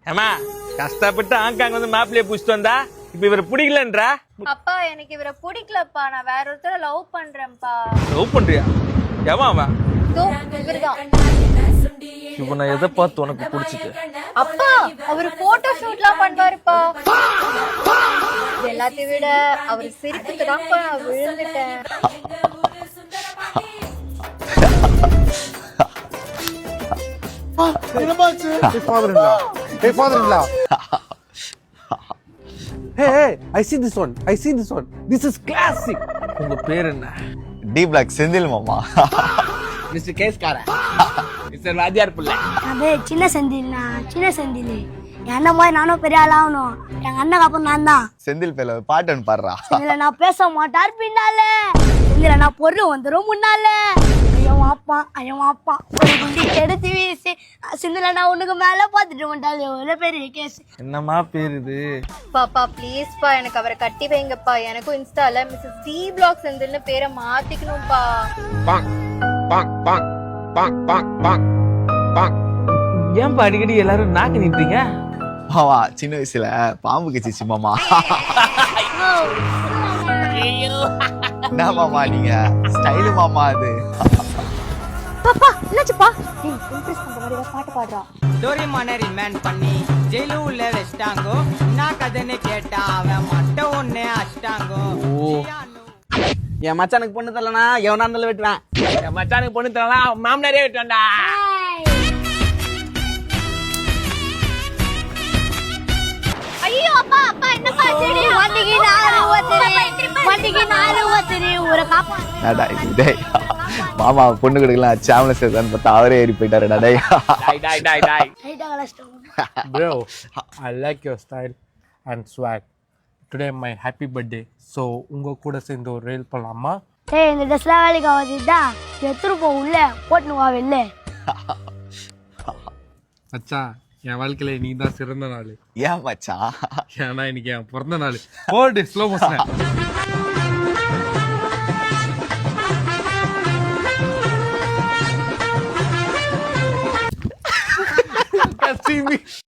ஏமா கஷ்டப்பட்டு ஆங்காங்க வந்து மாப்பிள்ளைய புடிச்சிட்டு வந்தா இப்ப இவரை பிடிக்கலன்றா. அப்பா எனக்கு இவரை பிடிக்கலப்பா, நான் வேற ஒருத்தரை லவ் பண்றேன்ப்பா. லவ் பண்றியா? எவன் அவன்? இவர்தான். இப்ப நான் எதை பார்த்து உனக்கு பிடிச்சிட்டு? அப்பா அவரு போட்டோ ஷூட்லாம் பண்ணுவாருப்பா. எல்லாத்தையும் விட அவர் சிரிப்புக்கு தான்ப்பா நான் விழுந்துட்டேன். Hey, father-in-law. Hey, father-in-law. Hey, I see this one. This is classic. உங்க பேர் என்ன? டி பிளாக் செந்தில் மாமா. மிஸ்டர் கேஸ்காரா, மிஸ்டர் வாத்தியார் பிள்ளை. அதே சின்ன செந்தில் என் அண்ணன் மாதிரி நானும் பெரிய ஆள் ஆகணும். எங்க அண்ணன் அப்புறம் நான் தான். செந்தில் பேல பாட்டுன்னு பாடுறா. இதுல நான் பேச மாட்டார் பின்னால, இதுல நான் பொருள் வந்துடும் முன்னால. ஐயோ அப்பா ஒரு குண்டி எடுத்து வீசி சிந்துல நான் உனக்கு மேல பாத்துட்டு வந்துட்டாலே எவ்வளவு பெரிய கேஸ். என்னமா பேர் இது? பாப்பா ப்ளீஸ்ப்பா எனக்கு அவரை கட்டி வைங்கப்பா. எனக்கும் இன்ஸ்டால மிஸ்ஸஸ் டி பிளாக் செந்தில்னு பேரை மாத்திக்கணும்ப்பா. ஏன்பா அடிக்கடி எல்லாரும் நாக்கு நீட்டீங்க? மாமா சின்ன வயசுல பாம்பு கச்சிச்சு மாமா. என்ன மாமா நீங்க ஸ்டைலு மாமா அது. பாப்பா என்னாச்சுப்பா? நீ இம்ப்ரெஸ் பண்ற மாதிரி பாட்டு பாடுறா. டோரிமான ரிமேன் பண்ணி ஜெயிலு உள்ள வச்சிட்டாங்கோ. நான் கதைன்னு கேட்டா அவன் மட்டும் ஒன்னே அஷ்டாங்கோ. என் மச்சானுக்கு பொண்ணு தரலனா எவனா இருந்தாலும் வெட்டுவேன். என் மச்சானுக்கு பொண்ணு தரலாம் மாமனாரே விட்டுவேன்டா. ஐயோ அப்பா அப்பா என்னப்பா செடி வண்டிக்கு நாலு ஊத்துறி ஊரை காப்பாத்து. டேய் மாமா பொண்ணு கொடுக்கலாம் சேமல சேர்த்தான்னு பார்த்தா அவரே ஏறி போயிட்டாருடா. டேய் ரைட்டா கலஸ்டோம். Bro, I like your style and swag. Today my happy birthday. So, உங்க கூட சேர்ந்து ஒரு ரீல் பண்ணலாமா? ஏய் இந்த ட்ரெஸ்லாம் வேலைக்கு ஆகாதுடா. எடுத்துட்டு போ உள்ள போட்டுன்னு வா வெளில. மச்சான் என் வாழ்க்கையில நீ தான் சிறந்த நாள். ஏன் மச்சான்? ஏன்னா இன்னைக்கு என் பிறந்த நாள். போடு ஸ்லோ மோஷன்.